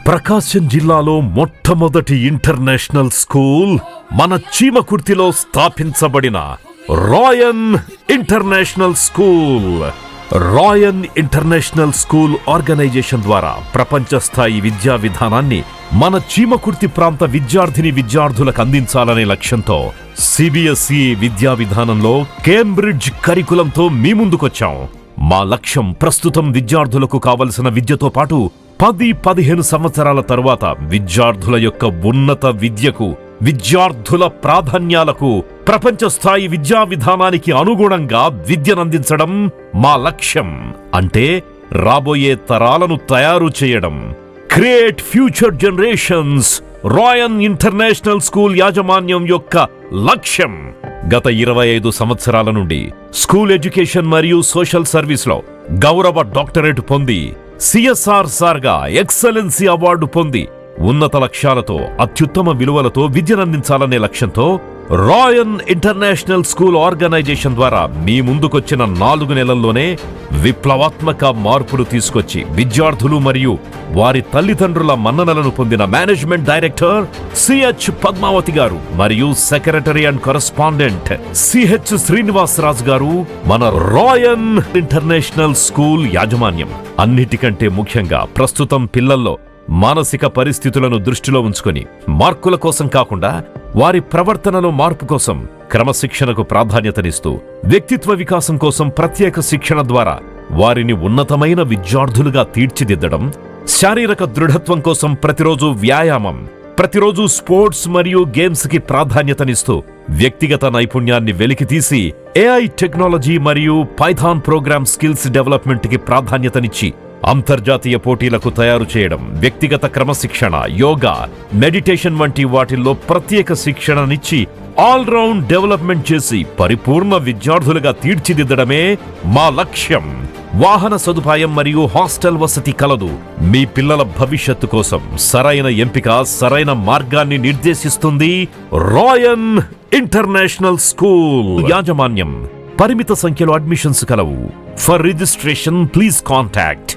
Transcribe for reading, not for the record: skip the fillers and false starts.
ప్రకాశం జిల్లాలో మొట్టమొదటి international school మన చీమకుర్తిలో స్థాపించబడిన రాయన్ ఇంటర్నేషనల్ స్కూల్. రాయన్ ఇంటర్నేషనల్ స్కూల్ ఆర్గనైజేషన్ ద్వారా ప్రపంచ స్థాయి విద్యా విధానాన్ని మన చీమకుర్తి ప్రాంత విద్యార్థులకు అందించాలనే లక్ష్యంతో సిబిఎస్ఈ విద్యా విధానంలో కేంబ్రిడ్జ్ కరికులంతో మీ ముందుకొచ్చాం. మా లక్ష్యం ప్రస్తుతం విద్యార్థులకు కావలసిన విద్యతో పాటు 10-15 సంవత్సరాల తరువాత విద్యార్థుల యొక్క ఉన్నత విద్యకు, విద్యార్థుల ప్రాధాన్యాలకు, ప్రపంచ స్థాయి విద్యా విధానానికి అనుగుణంగా విద్యనందించడం మా లక్ష్యం. అంటే రాబోయే తరాలను తయారు చేయడం. క్రియేట్ ఫ్యూచర్ జనరేషన్స్ రాయన్ ఇంటర్నేషనల్ స్కూల్ యాజమాన్యం యొక్క లక్ష్యం. గత 25 సంవత్సరాల నుండి స్కూల్ ఎడ్యుకేషన్ మరియు సోషల్ సర్వీస్లో గౌరవ డాక్టరేట్ పొంది, సిఎస్ఆర్ సార్గా ఎక్సలెన్సీ అవార్డు పొంది, ఉన్నత లక్ష్యాలతో అత్యుత్తమ విలువలతో విద్యనందించాలనే లక్ష్యంతో రాయన్ ఇంటర్నేషనల్ స్కూల్ ఆర్గనైజేషన్ ద్వారా మీ ముందుకొచ్చిన 4 నెలల్లోనే విప్లవాత్మక మార్పులు తీసుకొచ్చి విద్యార్థులు మరియు వారి తల్లిదండ్రుల మన్ననలను పొందిన మేనేజ్మెంట్ డైరెక్టర్ సిహెచ్ పద్మావతి గారు మరియు secretary and correspondent CH Srinivasaraju గారు మన రాయన్ ఇంటర్నేషనల్ స్కూల్ యాజమాన్యం. అన్నిటికంటే ముఖ్యంగా ప్రస్తుతం పిల్లల్లో మానసిక పరిస్థితులను దృష్టిలో ఉంచుకొని మార్కుల కోసం కాకుండా వారి ప్రవర్తనలో మార్పు కోసం క్రమశిక్షణకు ప్రాధాన్యతనిస్తూ వ్యక్తిత్వ వికాసం కోసం ప్రత్యేక శిక్షణ ద్వారా వారిని ఉన్నతమైన విద్యార్థులుగా తీర్చిదిద్దడం, శారీరక దృఢత్వం కోసం ప్రతిరోజు వ్యాయామం, ప్రతిరోజు స్పోర్ట్స్ మరియు గేమ్స్ కి ప్రాధాన్యతనిస్తూ వ్యక్తిగత నైపుణ్యాన్ని వెలికితీసి ఏఐ టెక్నాలజీ మరియు పైథాన్ ప్రోగ్రామ్ స్కిల్స్ డెవలప్మెంట్ కి ప్రాధాన్యతనిచ్చి అంతర్జాతీయ పోటీలకు తయారు చేయడం, వ్యక్తిగత క్రమశిక్షణ, యోగా, మెడిటేషన్ వంటి వాటిల్లో ప్రత్యేక శిక్షణనిచ్చి ఆల్రౌండ్ డెవలప్మెంట్ చేసి పరిపూర్ణ విద్యార్థులుగా తీర్చిదిద్దడమే మా లక్ష్యం. వాహన సదుపాయం మరియు హాస్టల్ వసతి కలదు. మీ పిల్లల భవిష్యత్తు కోసం సరైన ఎంపిక, సరైన మార్గాన్ని నిర్దేశిస్తుంది రాయన్ ఇంటర్నేషనల్ స్కూల్ యాజమాన్యం. పరిమిత సంఖ్యలో అడ్మిషన్స్ కలవు. For registration please contact